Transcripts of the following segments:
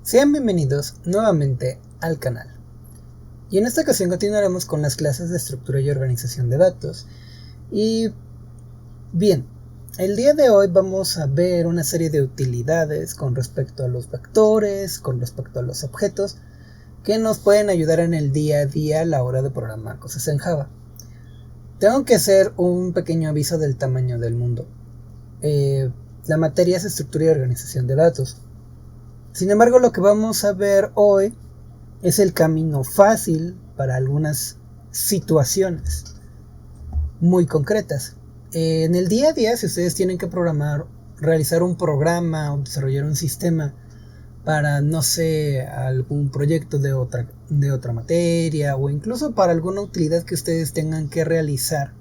Sean bienvenidos nuevamente al canal. Y en esta ocasión continuaremos con las clases de estructura y organización de datos. Y bien, el día de hoy vamos a ver una serie de utilidades con respecto a los vectores, con respecto a los objetos, que nos pueden ayudar en el día a día a la hora de programar cosas en Java. Tengo que hacer un pequeño aviso del tamaño del mundo. La materia es estructura y organización de datos. Sin embargo, lo que vamos a ver hoy es el camino fácil para algunas situaciones muy concretas. En el día a día, si ustedes tienen que realizar un programa o desarrollar un sistema para, no sé, algún proyecto de otra materia o incluso para alguna utilidad que ustedes tengan que realizar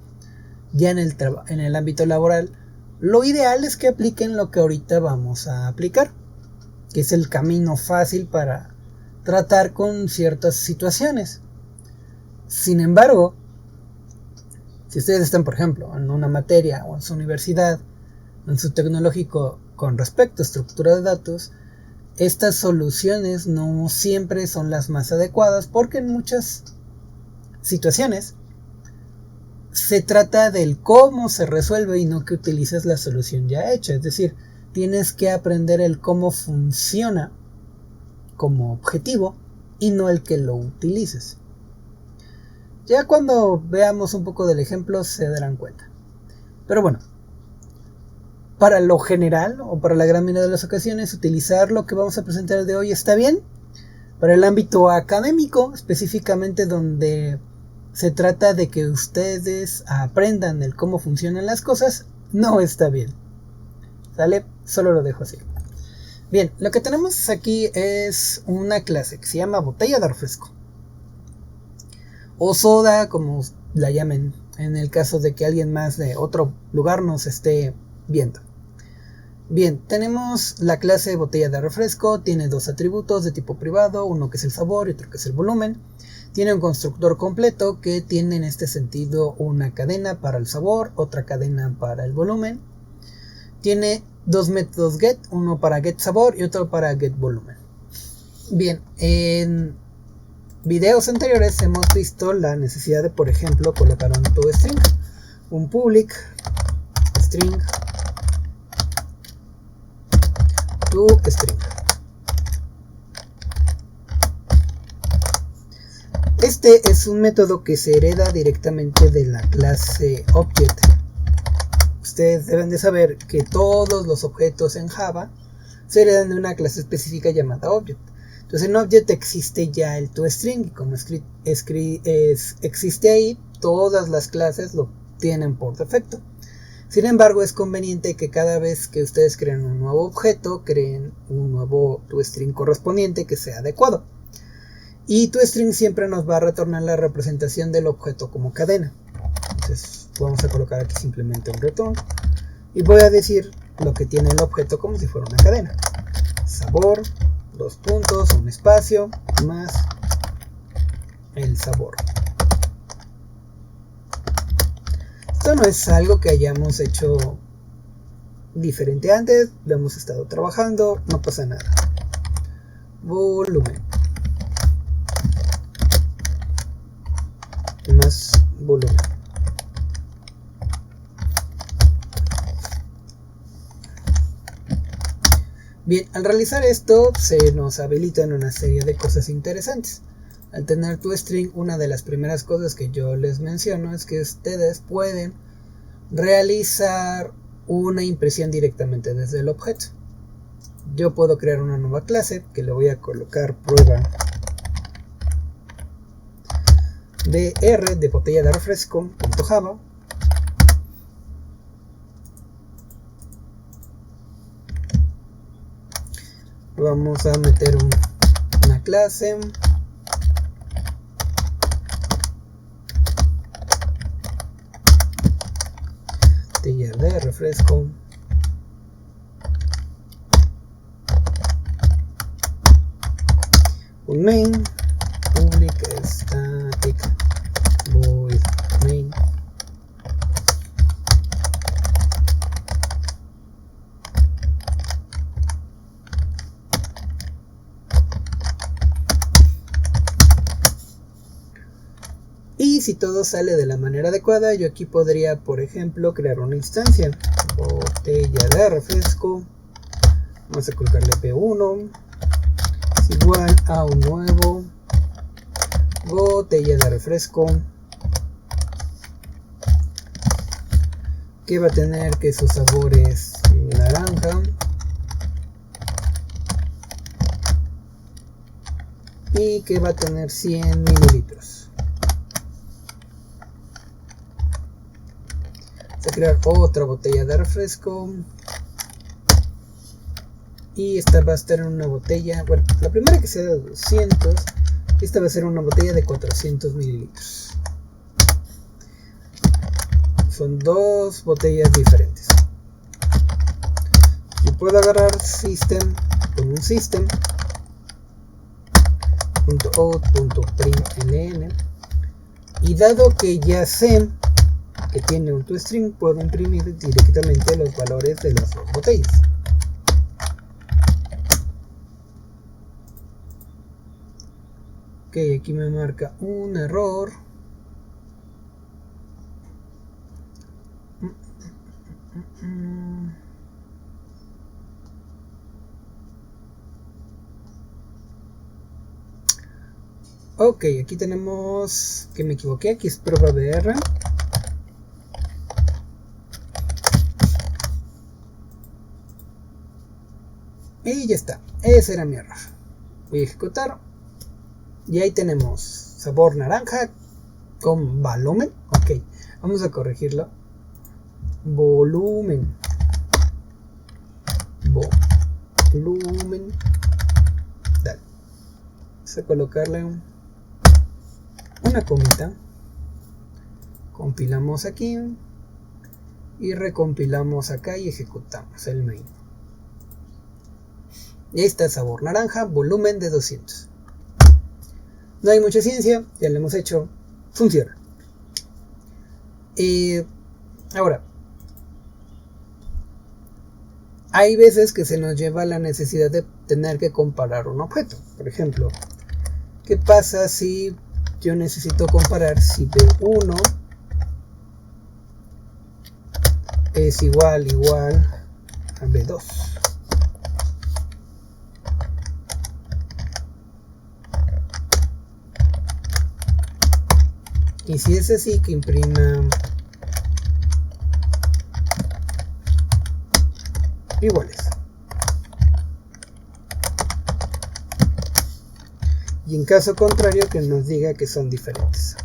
ya en el ámbito laboral, lo ideal es que apliquen lo que ahorita vamos a aplicar, que es el camino fácil para tratar con ciertas situaciones. Sin embargo, si ustedes están, por ejemplo, en una materia o en su universidad, en su tecnológico con respecto a estructura de datos, estas soluciones no siempre son las más adecuadas porque en muchas situaciones se trata del cómo se resuelve y no que utilices la solución ya hecha. Es decir, tienes que aprender el cómo funciona como objetivo y no el que lo utilices. Ya cuando veamos un poco del ejemplo se darán cuenta. Pero bueno, para lo general o para la gran mayoría de las ocasiones utilizar lo que vamos a presentar el de hoy está bien. Para el ámbito académico, específicamente donde se trata de que ustedes aprendan el cómo funcionan las cosas, no está bien. ¿Sale? Solo lo dejo así. Bien, lo que tenemos aquí es una clase que se llama botella de refresco. O soda, como la llamen, en el caso de que alguien más de otro lugar nos esté viendo. Bien, tenemos la clase botella de refresco, tiene dos atributos de tipo privado, uno que es el sabor y otro que es el volumen. Tiene un constructor completo que tiene en este sentido una cadena para el sabor, otra cadena para el volumen. Tiene dos métodos get, uno para get sabor y otro para get volumen. Bien, en videos anteriores hemos visto la necesidad de, por ejemplo, colocar un toString, un public string toString. Este es un método que se hereda directamente de la clase Object. Ustedes deben de saber que todos los objetos en Java se heredan de una clase específica llamada Object. Entonces en Object existe ya el toString y como existe ahí, todas las clases lo tienen por defecto. Sin embargo, es conveniente que cada vez que ustedes creen un nuevo objeto, creen un nuevo toString correspondiente que sea adecuado. Y toString siempre nos va a retornar la representación del objeto como cadena. Entonces vamos a colocar aquí simplemente un return y voy a decir lo que tiene el objeto como si fuera una cadena. Sabor, dos puntos, un espacio, más el sabor. Esto no es algo que hayamos hecho diferente antes, lo hemos estado trabajando, no pasa nada. Volumen. Más volumen. Bien, al realizar esto se nos habilitan una serie de cosas interesantes. Al tener toString, una de las primeras cosas que yo les menciono es que ustedes pueden realizar una impresión directamente desde el objeto. Yo puedo crear una nueva clase que le voy a colocar prueba de botella de refresco.java. Vamos a meter una clase botella de refresco, un main public static void main. si todo sale de la manera adecuada, yo aquí podría, por ejemplo, crear una instancia. Botella de refresco. Vamos a colocarle P1. Es igual a un nuevo botella de refresco. Que va a tener que su sabor es naranja. Y que va a tener 100 mililitros. Vamos a crear otra botella de refresco. Y esta va a estar en una botella, bueno, la primera que sea de 200. Esta va a ser una botella de 400 mililitros. Son dos botellas diferentes. Yo puedo agarrar system con un system .out.println, y dado que ya sé que tiene un toString, puedo imprimir directamente los valores de las dos botellas. Ok, aquí me marca un error. Ok, aquí tenemos que me equivoqué, aquí es prueba BR. Y ya está, ese era mi error. Voy a ejecutar. Y ahí tenemos sabor naranja con volumen. Ok, vamos a corregirlo. Volumen. Volumen. Dale. Vamos a colocarle una comita. Compilamos aquí. Y recompilamos acá y ejecutamos el main. Y ahí está el sabor naranja, volumen de 200. No hay mucha ciencia, ya lo hemos hecho, funciona. Ahora, hay veces que se nos lleva la necesidad de tener que comparar un objeto. Por ejemplo, ¿qué pasa si yo necesito comparar si B1 es igual a B2? Y si es así, que imprima iguales. Y en caso contrario, que nos diga que son diferentes.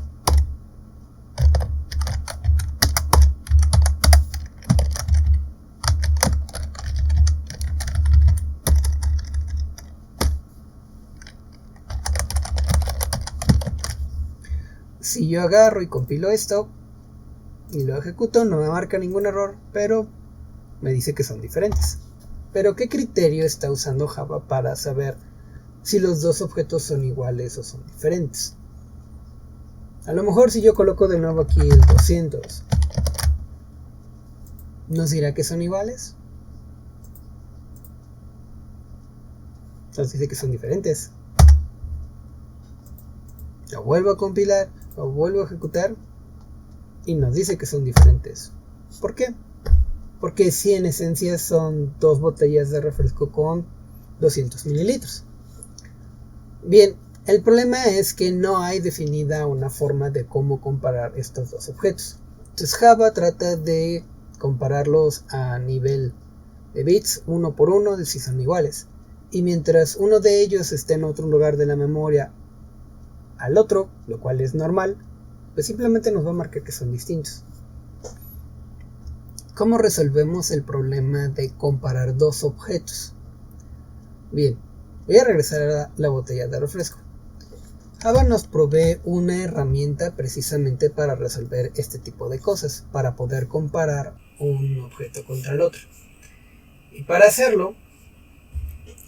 Si yo agarro y compilo esto y lo ejecuto, no me marca ningún error, pero me dice que son diferentes. Pero ¿qué criterio está usando Java para saber si los dos objetos son iguales o son diferentes? A lo mejor si yo coloco de nuevo aquí el 200, ¿nos dirá que son iguales? Nos dice que son diferentes. Lo vuelvo a compilar, lo vuelvo a ejecutar y nos dice que son diferentes. ¿Por qué? Porque si en esencia son dos botellas de refresco con 200 mililitros. Bien, el problema es que no hay definida una forma de cómo comparar estos dos objetos. Entonces Java trata de compararlos a nivel de bits, uno por uno, de si son iguales. Y mientras uno de ellos esté en otro lugar de la memoria al otro, lo cual es normal, pues simplemente nos va a marcar que son distintos. ¿Cómo resolvemos el problema de comparar dos objetos? Bien, voy a regresar a la botella de refresco. Java nos provee una herramienta precisamente para resolver este tipo de cosas, para poder comparar un objeto contra el otro. Y para hacerlo,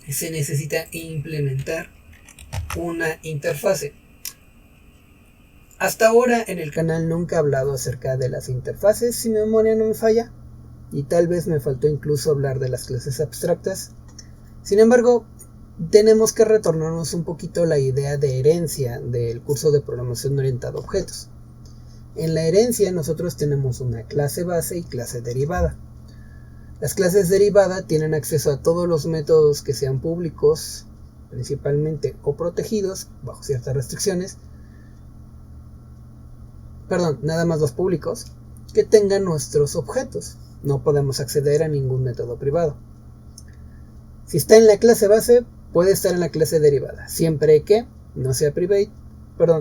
se necesita implementar una interfase. Hasta ahora en el canal nunca he hablado acerca de las interfaces, si mi memoria no me falla, y tal vez me faltó incluso hablar de las clases abstractas. Sin embargo, tenemos que retornarnos un poquito a la idea de herencia del curso de programación orientada a objetos. En la herencia nosotros tenemos una clase base y clase derivada. Las clases derivada tienen acceso a todos los métodos que sean públicos, principalmente, o protegidos, bajo ciertas restricciones. Perdón, nada más los públicos, que tengan nuestros objetos. No podemos acceder a ningún método privado. Si está en la clase base, puede estar en la clase derivada, siempre que no sea private,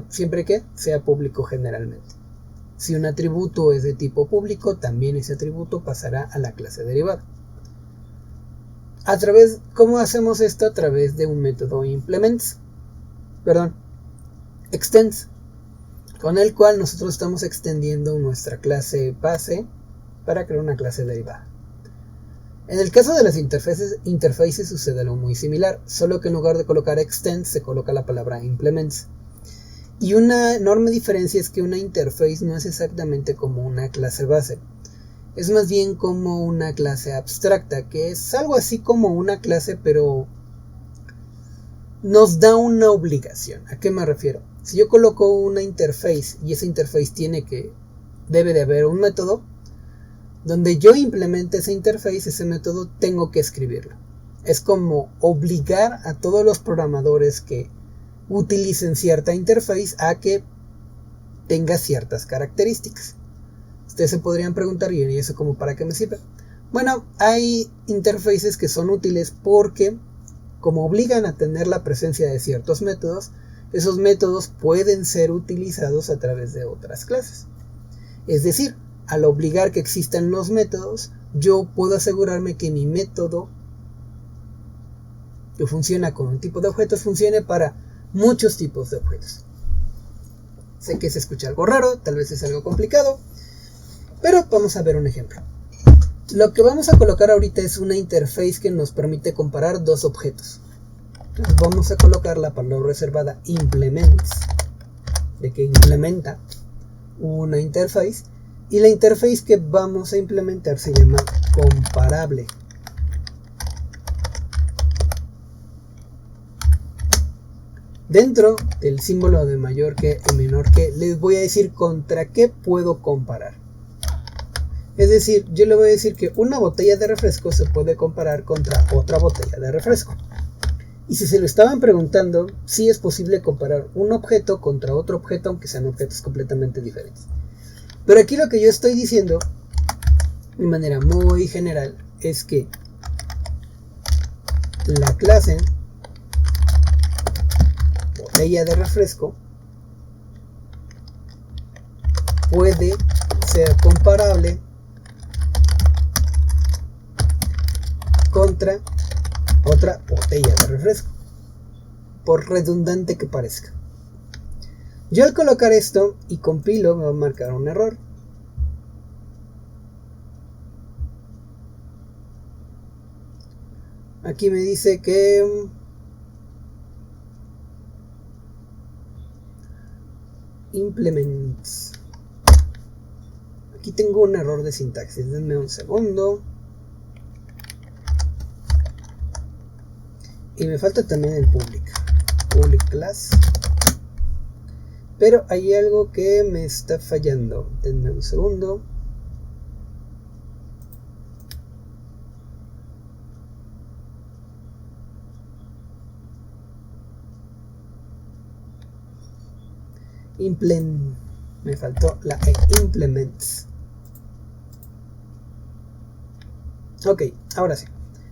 siempre que sea público generalmente. Si un atributo es de tipo público, también ese atributo pasará a la clase derivada. ¿Cómo hacemos esto? A través de un método extends, con el cual nosotros estamos extendiendo nuestra clase base para crear una clase derivada. En el caso de las interfaces sucede algo muy similar, solo que en lugar de colocar extends se coloca la palabra implements. Y una enorme diferencia es que una interface no es exactamente como una clase base. Es más bien como una clase abstracta, que es algo así como una clase, pero nos da una obligación. ¿A qué me refiero? Si yo coloco una interface y esa interface debe de haber un método, donde yo implemente esa interface, ese método tengo que escribirlo. Es como obligar a todos los programadores que utilicen cierta interface a que tenga ciertas características. Ustedes se podrían preguntar, ¿y eso como para qué me sirve? Bueno, hay interfaces que son útiles porque, como obligan a tener la presencia de ciertos métodos, esos métodos pueden ser utilizados a través de otras clases. Es decir, al obligar que existan los métodos, yo puedo asegurarme que mi método que funciona con un tipo de objetos funcione para muchos tipos de objetos. Sé que se escucha algo raro, tal vez es algo complicado, pero vamos a ver un ejemplo. Lo que vamos a colocar ahorita es una interface que nos permite comparar dos objetos. Entonces vamos a colocar la palabra reservada implements, de que implementa una interface, y la interface que vamos a implementar se llama comparable. Dentro del símbolo de mayor que y menor que, les voy a decir contra qué puedo comparar. Es decir, yo le voy a decir que una botella de refresco se puede comparar contra otra botella de refresco. Y si se lo estaban preguntando, sí es posible comparar un objeto contra otro objeto, aunque sean objetos completamente diferentes. Pero aquí lo que yo estoy diciendo, de manera muy general, es que la clase botella de refresco puede ser comparable contra otra botella de refresco, por redundante que parezca. Yo al colocar esto y compilo me va a marcar un error. Aquí me dice que implements. Aquí tengo un error de sintaxis, denme un segundo. Y me falta también el public class. Pero hay algo que me está fallando. Denme un segundo. Me faltó la implements. Ok, ahora sí.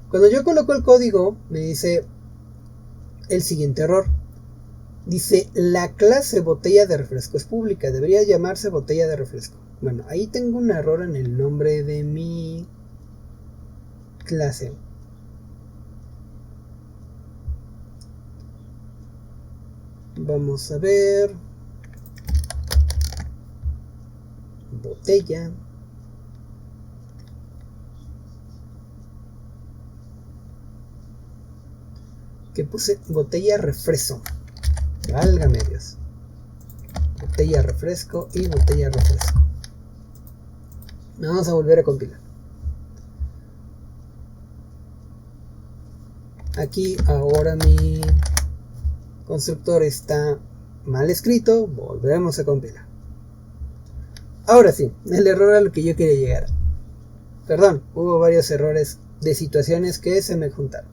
Cuando yo coloco el código, me dice el siguiente error. Dice, la clase botella de refresco es pública, debería llamarse botella de refresco. Bueno, ahí tengo un error en el nombre de mi clase. Vamos a ver. Botella. Que puse botella refresco. Válgame Dios. Botella refresco y botella refresco. Vamos a volver a compilar. Aquí ahora mi constructor está mal escrito. Volvemos a compilar. Ahora sí, el error a lo que yo quería llegar. Perdón, hubo varios errores de situaciones que se me juntaron.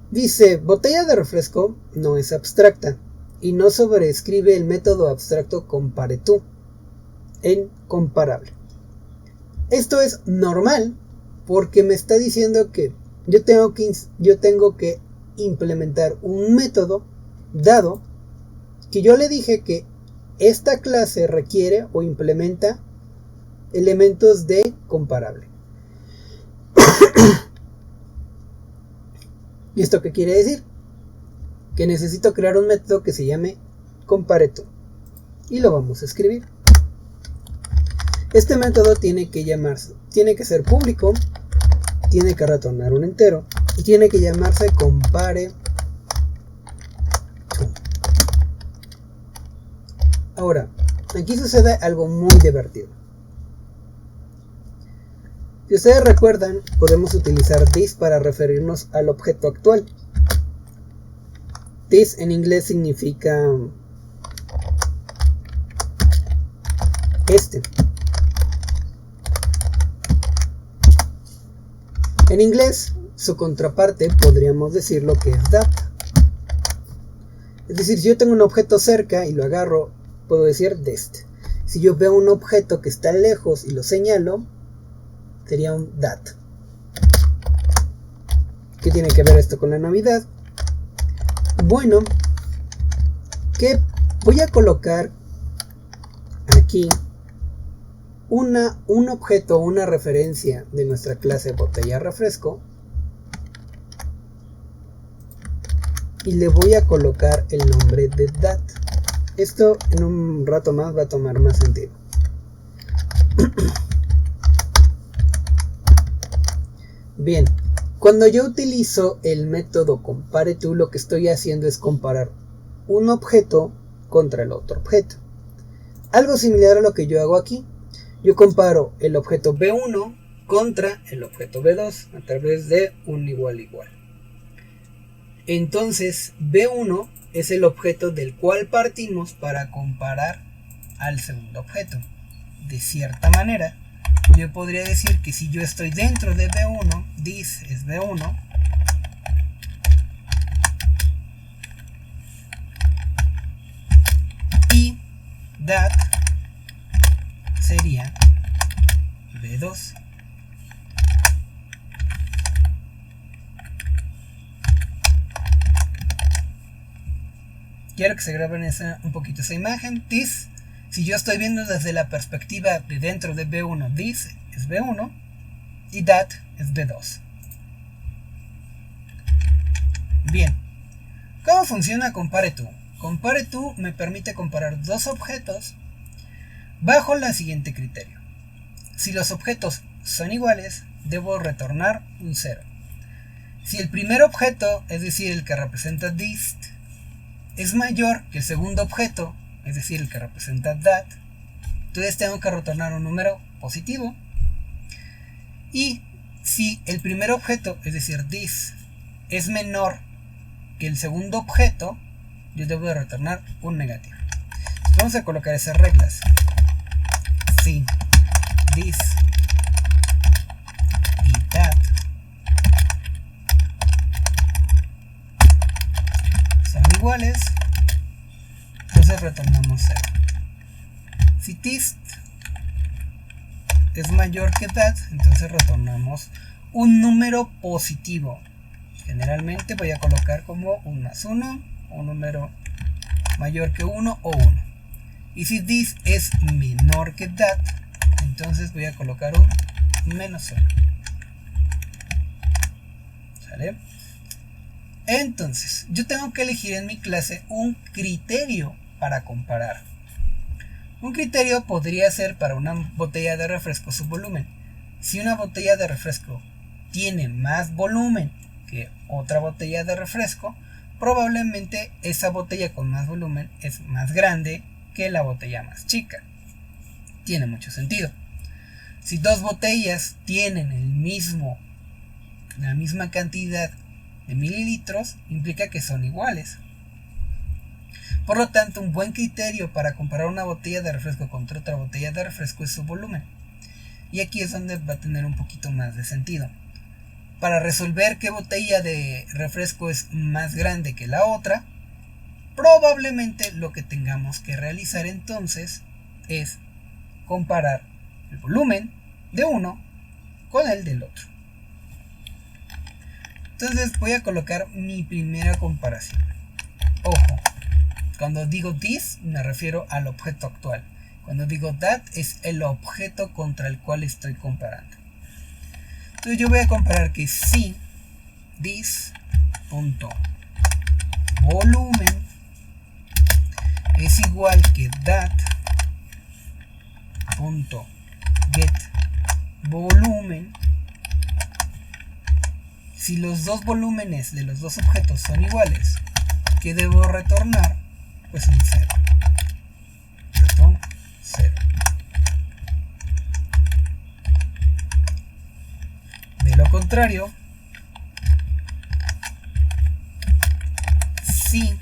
Dice, botella de refresco no es abstracta y no sobreescribe el método abstracto compare tú en comparable. Esto es normal porque me está diciendo que yo tengo que implementar un método dado que yo le dije que esta clase requiere o implementa elementos de comparable. ¿Y esto qué quiere decir? Que necesito crear un método que se llame compareTo y lo vamos a escribir. Este método tiene que ser público, tiene que retornar un entero y tiene que llamarse compareTo. Ahora, aquí sucede algo muy divertido. Si ustedes recuerdan, podemos utilizar this para referirnos al objeto actual. This en inglés significa este. En inglés, su contraparte podríamos decirlo que es that. Es decir, si yo tengo un objeto cerca y lo agarro, puedo decir dest. Si yo veo un objeto que está lejos y lo señalo, sería un that. ¿Qué tiene que ver esto con la Navidad? Bueno, que voy a colocar aquí un objeto, una referencia de nuestra clase botella refresco y le voy a colocar el nombre de that. Esto en un rato más va a tomar más sentido. Bien, cuando yo utilizo el método compareTo, lo que estoy haciendo es comparar un objeto contra el otro objeto. Algo similar a lo que yo hago aquí. Yo comparo el objeto B1 contra el objeto B2 a través de un igual igual. Entonces B1 es el objeto del cual partimos para comparar al segundo objeto. De cierta manera, yo podría decir que si yo estoy dentro de B1, this es B1, y that sería B2. Quiero que se graben un poquito esa imagen. This, si yo estoy viendo desde la perspectiva de dentro de B1, this es B1 y that es B2. Bien, ¿cómo funciona compareTo? compareTo me permite comparar dos objetos bajo el siguiente criterio. Si los objetos son iguales, debo retornar un 0. Si el primer objeto, es decir, el que representa this, es mayor que el segundo objeto, es decir, el que representa that, entonces tengo que retornar un número positivo. Y si el primer objeto, es decir, this, es menor que el segundo objeto, yo debo de retornar un negativo. Vamos a colocar esas reglas. Si this y that son iguales, entonces retornamos 0. Si this es mayor que that, entonces retornamos un número positivo. Generalmente voy a colocar como un más 1, un número mayor que 1 o 1. Y si this es menor que that, entonces voy a colocar un menos 1. ¿Sale? Entonces, yo tengo que elegir en mi clase un criterio para comparar. Un criterio podría ser para una botella de refresco su volumen. Si una botella de refresco tiene más volumen que otra botella de refresco, probablemente esa botella con más volumen es más grande que la botella más chica. Tiene mucho sentido. Si dos botellas tienen la misma cantidad de mililitros, implica que son iguales. Por lo tanto, un buen criterio para comparar una botella de refresco contra otra botella de refresco es su volumen. Y aquí es donde va a tener un poquito más de sentido. Para resolver qué botella de refresco es más grande que la otra, probablemente lo que tengamos que realizar entonces es comparar el volumen de uno con el del otro. Entonces voy a colocar mi primera comparación. Ojo, cuando digo this me refiero al objeto actual. Cuando digo that es el objeto contra el cual estoy comparando. Entonces yo voy a comparar que si this punto volumen es igual que that punto get volumen, si los dos volúmenes de los dos objetos son iguales, ¿qué debo retornar? Pues un 0. Perdón, 0. De lo contrario, si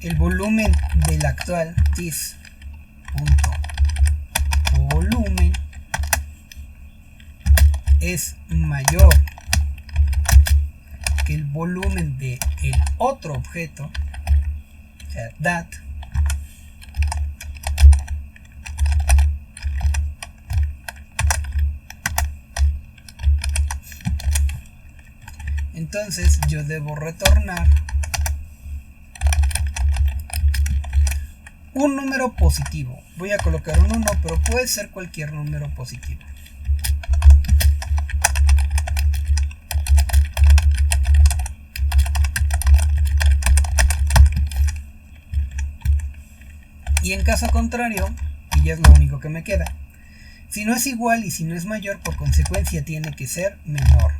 el volumen del actual this punto volumen es mayor que el volumen del otro objeto, o sea, that, entonces yo debo retornar un número positivo. Voy a colocar un 1, pero puede ser cualquier número positivo. Y en caso contrario, y ya es lo único que me queda, si no es igual y si no es mayor, por consecuencia tiene que ser menor.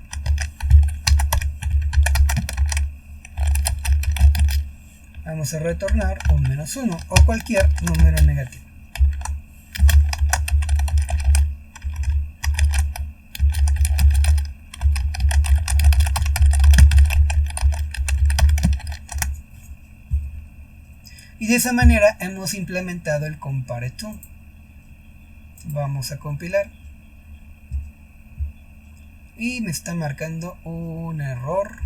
Vamos a retornar un menos 1 o cualquier número negativo. Y de esa manera hemos implementado el compare to. Vamos a compilar. Y me está marcando un error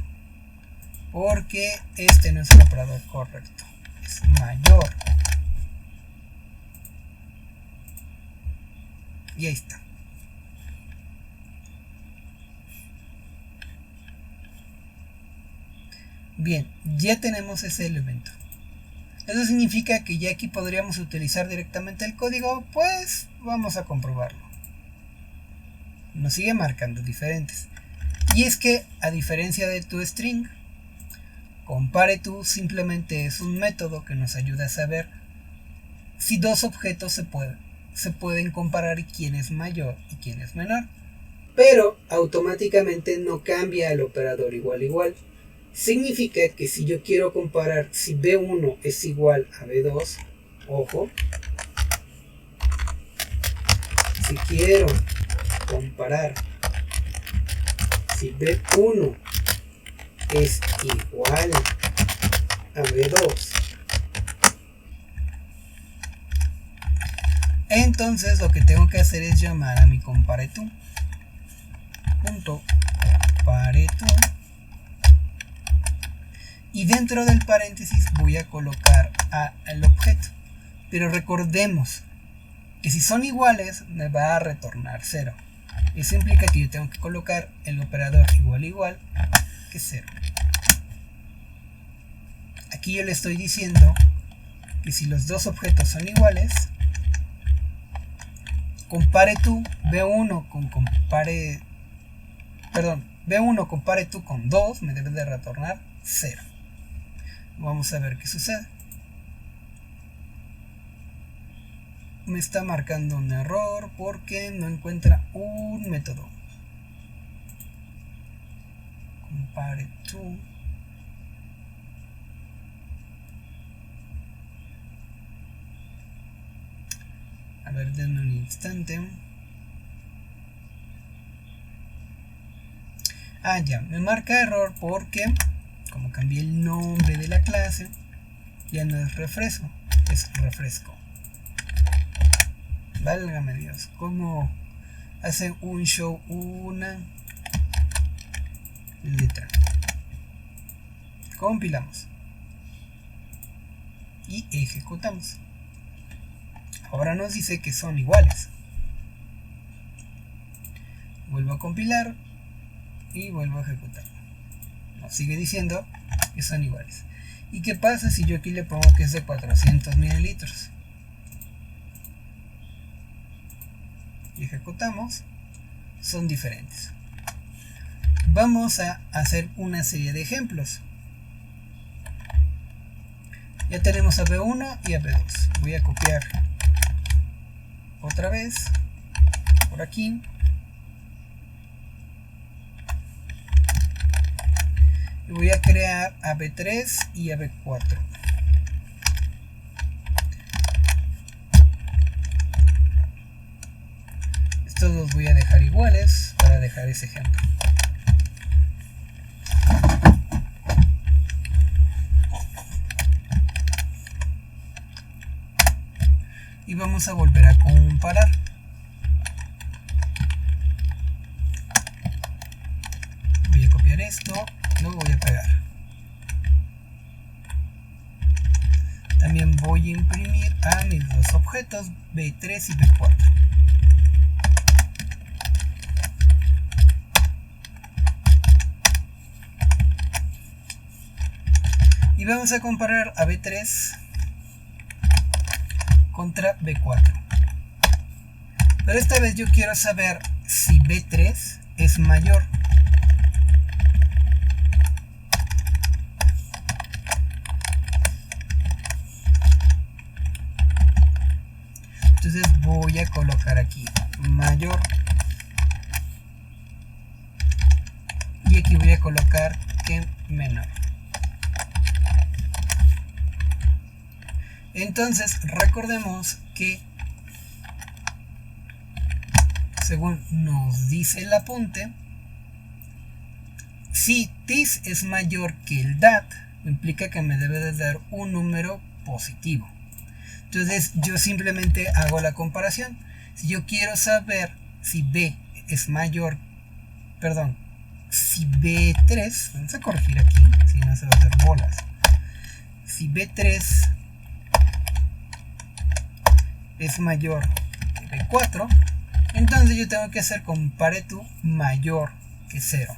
porque este no es el operador correcto. Es mayor. Y ahí está. Bien, ya tenemos ese elemento. ¿Eso significa que ya aquí podríamos utilizar directamente el código? Pues vamos a comprobarlo. Nos sigue marcando diferentes. Y es que, a diferencia de toString, compareTo simplemente es un método que nos ayuda a saber si dos objetos se pueden comparar y quién es mayor y quién es menor. Pero automáticamente no cambia el operador igual igual. Significa que si yo quiero comparar si B1 es igual a B2, ojo, si quiero comparar si B1 es igual a B2, entonces lo que tengo que hacer es llamar a mi compareTo. .compareTo. Y dentro del paréntesis voy a colocar al objeto. Pero recordemos que si son iguales me va a retornar 0. Eso implica que yo tengo que colocar el operador igual igual que 0. Aquí yo le estoy diciendo que si los dos objetos son iguales, compareTo B1 con B1 compareTo con 2 me debe de retornar 0. Vamos a ver qué sucede. Me está marcando un error porque no encuentra un método. compareTo. A ver, denme un instante. Ya, me marca error porque como cambié el nombre de la clase, ya no es refresco, es refresco. Válgame Dios, ¿cómo hace un show una letra? Compilamos y ejecutamos. Ahora nos dice que son iguales. Vuelvo a compilar y vuelvo a ejecutar. Nos sigue diciendo que son iguales. ¿Y qué pasa si yo aquí le pongo que es de 400 mililitros? Y ejecutamos. Son diferentes. Vamos a hacer una serie de ejemplos. Ya tenemos a B1 y a B2. Voy a copiar otra vez por aquí. Y voy a crear a B3 y a B4. Estos los voy a dejar iguales para dejar ese ejemplo. Y vamos a volver a comparar. Voy a copiar esto, lo voy a pegar. También voy a imprimir a mis dos objetos, B3 y B4. Y vamos a comparar a B3 contra B4. Pero esta vez yo quiero saber si B3 es mayor. Entonces voy a colocar aquí mayor. Y aquí voy a colocar que menor. Entonces recordemos que según nos dice el apunte, si this es mayor que el that, implica que me debe de dar un número positivo. Entonces yo simplemente hago la comparación. Si yo quiero saber si B es mayor, perdón, si B3, vamos a corregir aquí, si no se va a hacer bolas. Si B3 es mayor que B4, entonces yo tengo que hacer compare to mayor que 0.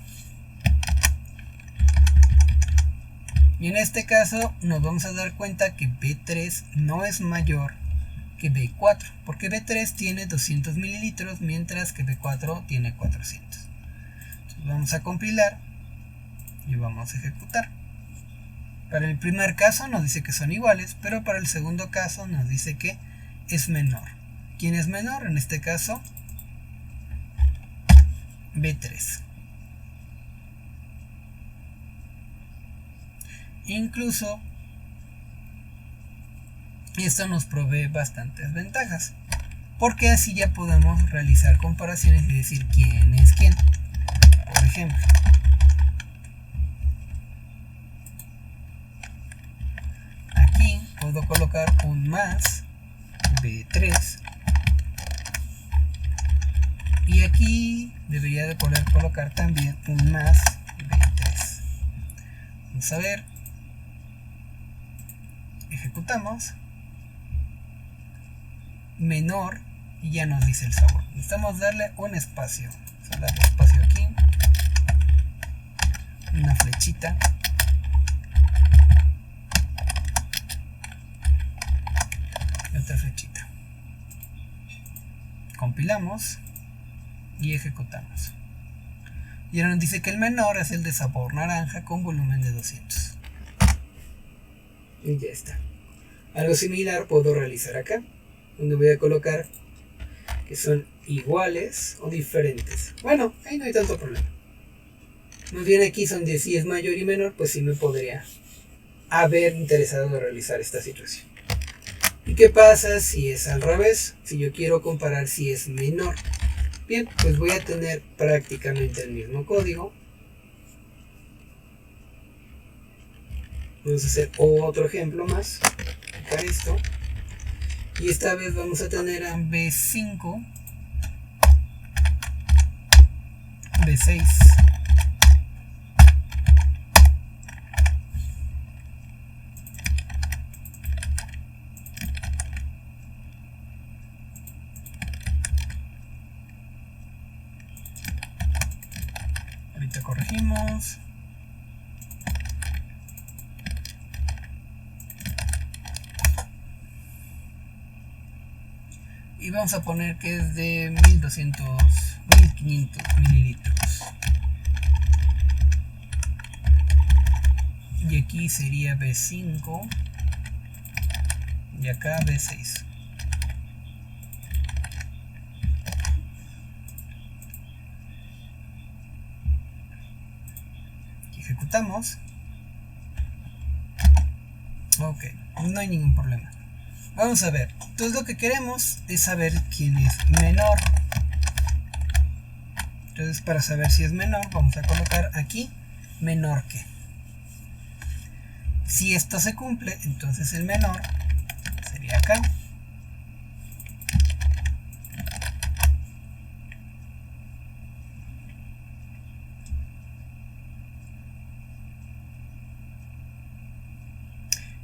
Y en este caso nos vamos a dar cuenta que B3 no es mayor que B4, porque B3 tiene 200 mililitros, mientras que B4 tiene 400. Entonces vamos a compilar y vamos a ejecutar. Para el primer caso nos dice que son iguales, pero para el segundo caso nos dice que es menor. ¿Quién es menor? En este caso, B3. Incluso esto nos provee bastantes ventajas, porque así ya podemos realizar comparaciones y decir quién es quién. Por ejemplo, aquí puedo colocar un más B3 y aquí debería de poder colocar también un más B3. Vamos a ver, ejecutamos, menor, y ya nos dice el sabor. Necesitamos darle un espacio. Vamos a darle espacio aquí, una flechita, y otra flechita. Compilamos y ejecutamos. Y ahora nos dice que el menor es el de sabor naranja con volumen de 200. Y ya está. Algo similar puedo realizar acá, donde voy a colocar que son iguales o diferentes. Bueno, ahí no hay tanto problema. Más bien aquí son de si es mayor y menor, pues sí me podría haber interesado de realizar esta situación. ¿Y qué pasa si es al revés? Si yo quiero comparar si es menor. Bien, pues voy a tener prácticamente el mismo código. Vamos a hacer otro ejemplo más. Acá esto. Y esta vez vamos a tener a B5, B6, ahorita corregimos. Y vamos a poner que es de 1500 mililitros. Y aquí sería B5. Y acá B6. Ejecutamos. Ok, no hay ningún problema. Vamos a ver, entonces lo que queremos es saber quién es menor. Entonces para saber si es menor vamos a colocar aquí menor que. Si esto se cumple, entonces el menor sería acá.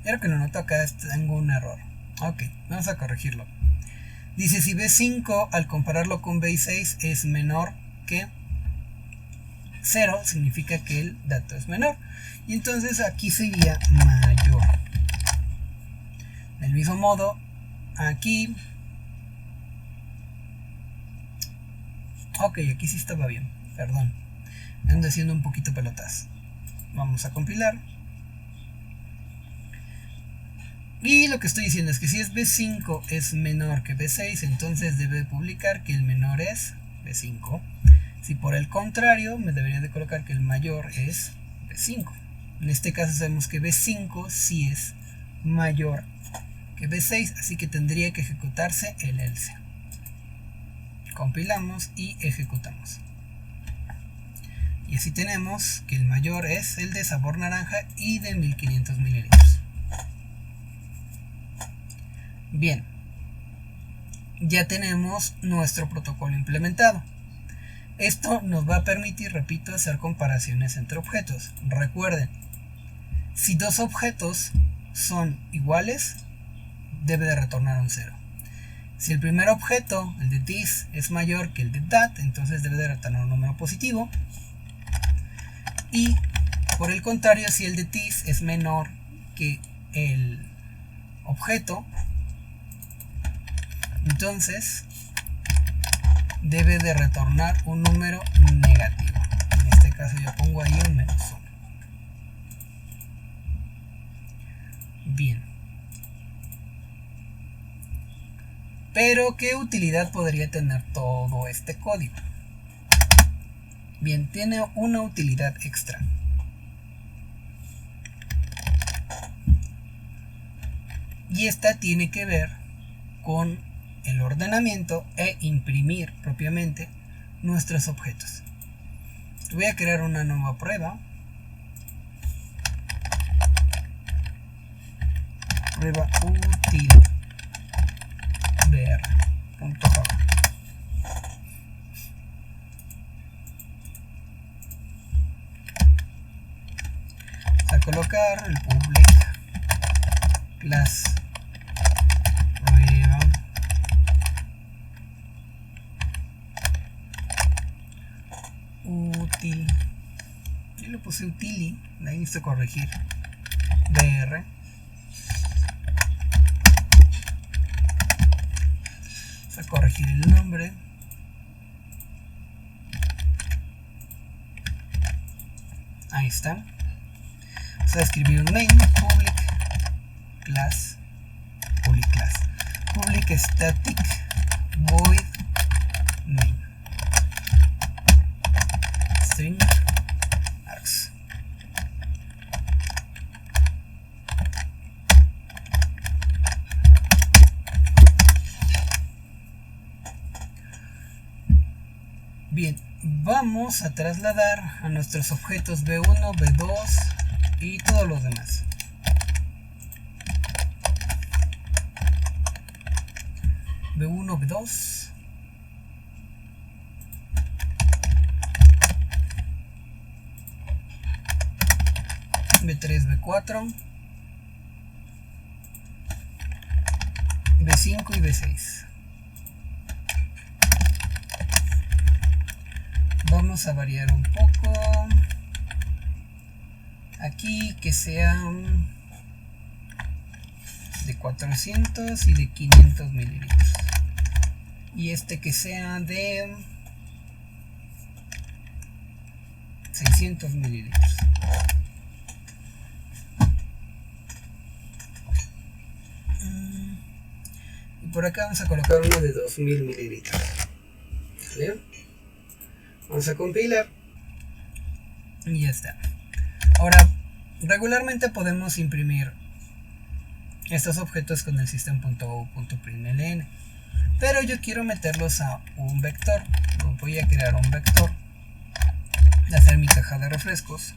Creo que lo noto acá, tengo un error. Ok, vamos a corregirlo. Dice si B5 al compararlo con B6 es menor que 0, significa que el dato es menor. Y entonces aquí sería mayor. Del mismo modo, aquí... Ok, aquí sí estaba bien, perdón. Ando haciendo un poquito pelotas. Vamos a compilar. Y lo que estoy diciendo es que si es B5 es menor que B6, entonces debe publicar que el menor es B5. Si por el contrario, me debería de colocar que el mayor es B5. En este caso sabemos que B5 sí es mayor que B6, así que tendría que ejecutarse el else. Compilamos y ejecutamos. Y así tenemos que el mayor es el de sabor naranja y de 1500 mililitros. Bien, ya tenemos nuestro protocolo implementado. Esto nos va a permitir, repito, hacer comparaciones entre objetos. Recuerden, si dos objetos son iguales, debe de retornar un 0. Si el primer objeto, el de this, es mayor que el de that, entonces debe de retornar un número positivo. Y por el contrario, si el de this es menor que el objeto, entonces debe de retornar un número negativo. En este caso yo pongo ahí un -1. Bien. Pero ¿qué utilidad podría tener todo este código? Bien, tiene una utilidad extra. Y esta tiene que ver con el ordenamiento e imprimir propiamente nuestros objetos. Voy a crear una nueva prueba. Prueba útil br.java. Vamos a colocar el public class prueba útil. Yo le puse utili, ahí necesito corregir. br. Vamos a corregir el nombre. Ahí está. Vamos a escribir un main public class public static void main string args. Bien, vamos a trasladar a nuestros objetos B1, B2 y todos los demás. B1, B2, B3, B4, B5 y B6. Vamos a variar un poco. Aquí que sean de 400 y de 500 mililitros. Y este que sea de 600 mililitros. Y por acá vamos a colocar uno de 2000 mililitros. ¿Vale? Vamos a compilar. Y ya está. Ahora, regularmente podemos imprimir estos objetos con el system.out.println, pero yo quiero meterlos a un vector. Voy a crear un vector, hacer mi caja de refrescos.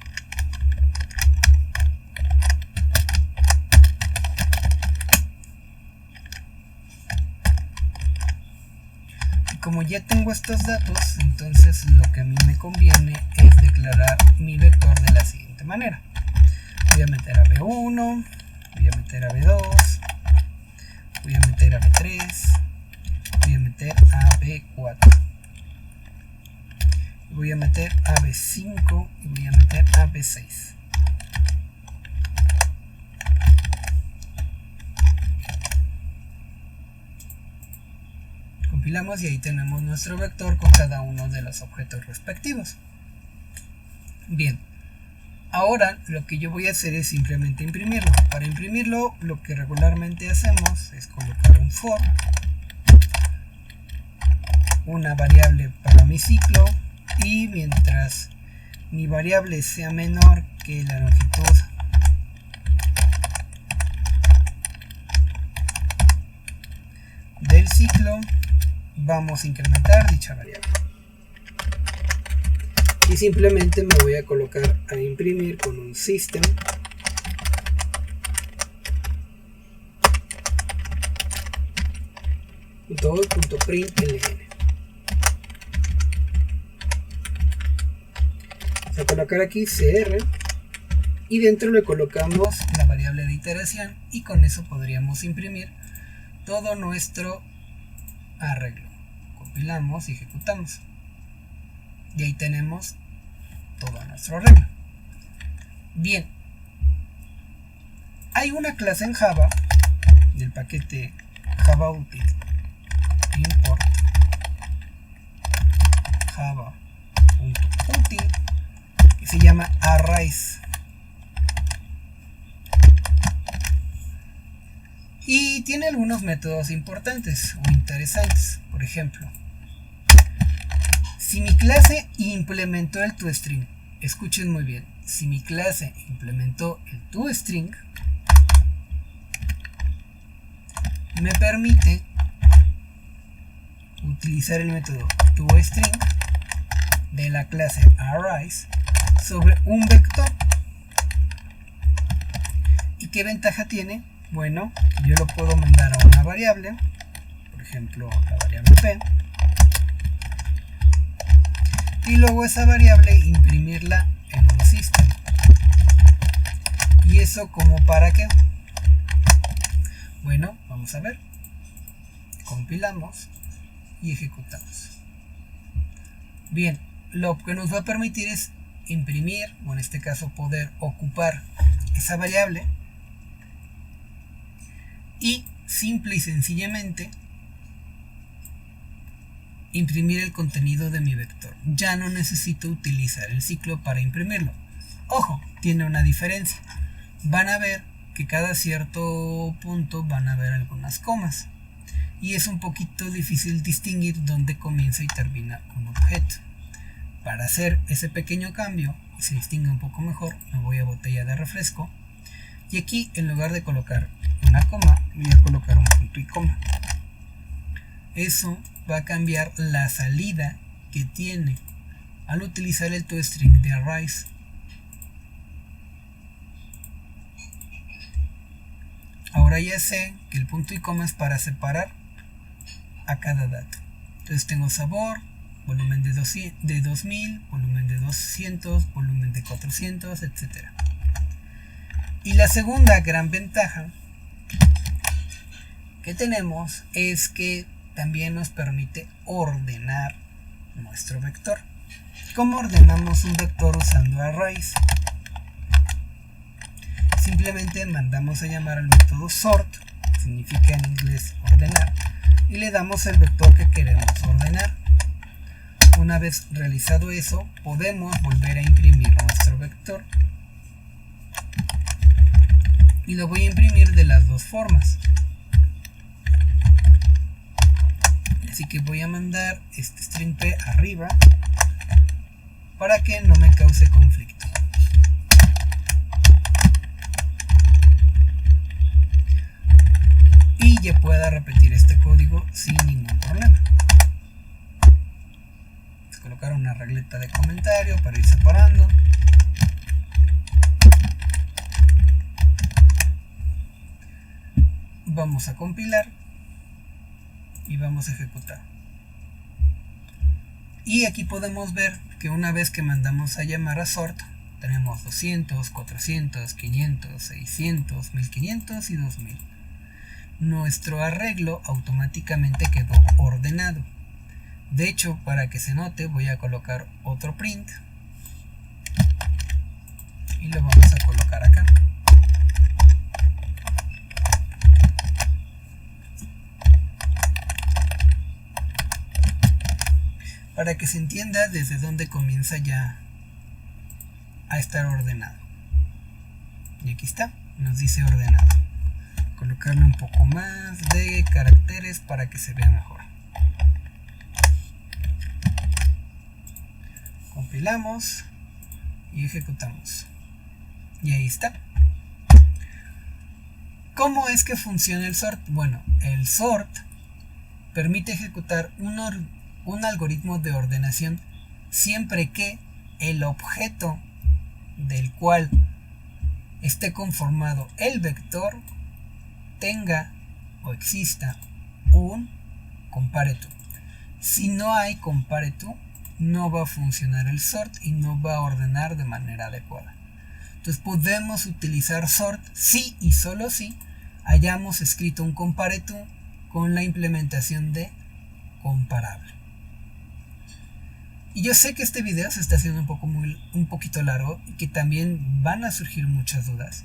Y como ya tengo estos datos, entonces lo que a mí me conviene es declarar mi vector de la siguiente manera. Voy a meter a B1, voy a meter a B2, voy a meter a B3, voy a meter a B4, voy a meter a B5 y voy a meter a B6. Compilamos y ahí tenemos nuestro vector con cada uno de los objetos respectivos. Bien, ahora lo que yo voy a hacer es simplemente imprimirlo. Para imprimirlo, lo que regularmente hacemos es colocar un for, una variable para mi ciclo, y mientras mi variable sea menor que la longitud del ciclo, vamos a incrementar dicha variable. Y simplemente me voy a colocar a imprimir con un system .out.println. Vamos a colocar aquí cr y dentro le colocamos la variable de iteración, y con eso podríamos imprimir todo nuestro arreglo. Compilamos y ejecutamos. Y ahí tenemos todo nuestro arreglo. Bien, hay una clase en Java del paquete Java Util import java.util que se llama arrays. Y tiene algunos métodos importantes o interesantes. Por ejemplo, si mi clase implementó el toString, escuchen muy bien, si mi clase implementó el toString, me permite utilizar el método toString de la clase arrays sobre un vector. ¿Y qué ventaja tiene? Bueno, yo lo puedo mandar a una variable, por ejemplo la variable p, y luego esa variable imprimirla en un system. ¿Y eso como para qué? Bueno, vamos a ver. Compilamos y ejecutamos. Bien, lo que nos va a permitir es imprimir, o en este caso poder ocupar esa variable, y simple y sencillamente imprimir el contenido de mi vector. Ya no necesito utilizar el ciclo para imprimirlo. Ojo, tiene una diferencia. Van a ver que cada cierto punto van a haber algunas comas, y es un poquito difícil distinguir dónde comienza y termina un objeto. Para hacer ese pequeño cambio y se distingue un poco mejor, me voy a botella de refresco, y aquí en lugar de colocar una coma, voy a colocar un punto y coma. Eso va a cambiar la salida que tiene al utilizar el toString de arrays. Ahora ya sé que el punto y coma es para separar a cada dato. Entonces tengo sabor, volumen de 2000, volumen de 200, volumen de 400, etc. Y la segunda gran ventaja que tenemos es que también nos permite ordenar nuestro vector. ¿Cómo ordenamos un vector usando arrays? Simplemente mandamos a llamar al método sort, significa en inglés ordenar, y le damos el vector que queremos ordenar. Una vez realizado eso, podemos volver a imprimir nuestro vector. Y lo voy a imprimir de las dos formas. Así que voy a mandar este string p arriba para que no me cause conflicto. Y ya pueda repetir este código sin ningún problema. Voy a colocar una regleta de comentario para ir separando. Vamos a compilar y vamos a ejecutar. Y aquí podemos ver que una vez que mandamos a llamar a sort, tenemos 200, 400, 500, 600, 1500 y 2000. Nuestro arreglo automáticamente quedó ordenado. De hecho, para que se note, voy a colocar otro print y lo vamos a colocar acá. Para que se entienda desde dónde comienza ya a estar ordenado. Y aquí está, nos dice ordenado. Colocarle un poco más de caracteres para que se vea mejor. Compilamos y ejecutamos. Y ahí está. ¿Cómo es que funciona el sort? Bueno, el sort permite ejecutar un algoritmo de ordenación siempre que el objeto del cual esté conformado el vector tenga o exista un compare-to. Si no hay compare-to, no va a funcionar el sort y no va a ordenar de manera adecuada. Entonces podemos utilizar sort si y solo si hayamos escrito un compare-to con la implementación de comparable. Y yo sé que este video se está haciendo un poquito largo y que también van a surgir muchas dudas.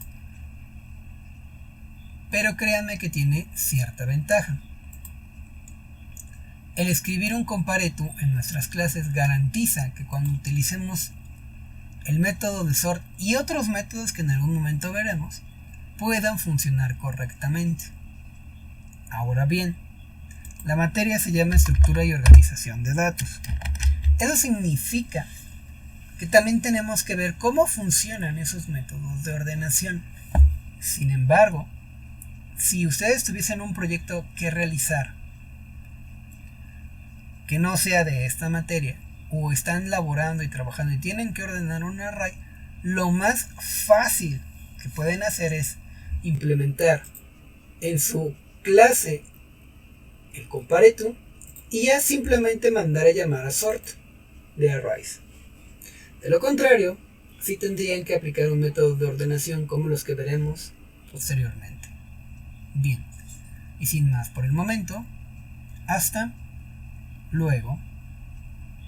Pero créanme que tiene cierta ventaja. El escribir un compare-to en nuestras clases garantiza que cuando utilicemos el método de sort y otros métodos que en algún momento veremos, puedan funcionar correctamente. Ahora bien, la materia se llama estructura y organización de datos. Eso significa que también tenemos que ver cómo funcionan esos métodos de ordenación. Sin embargo, si ustedes tuviesen un proyecto que realizar que no sea de esta materia, o están laborando y trabajando y tienen que ordenar un array, lo más fácil que pueden hacer es implementar en su clase el compare-to y ya simplemente mandar a llamar a sort de arrays. De lo contrario, sí tendrían que aplicar un método de ordenación como los que veremos posteriormente. Bien, y sin más por el momento, hasta luego.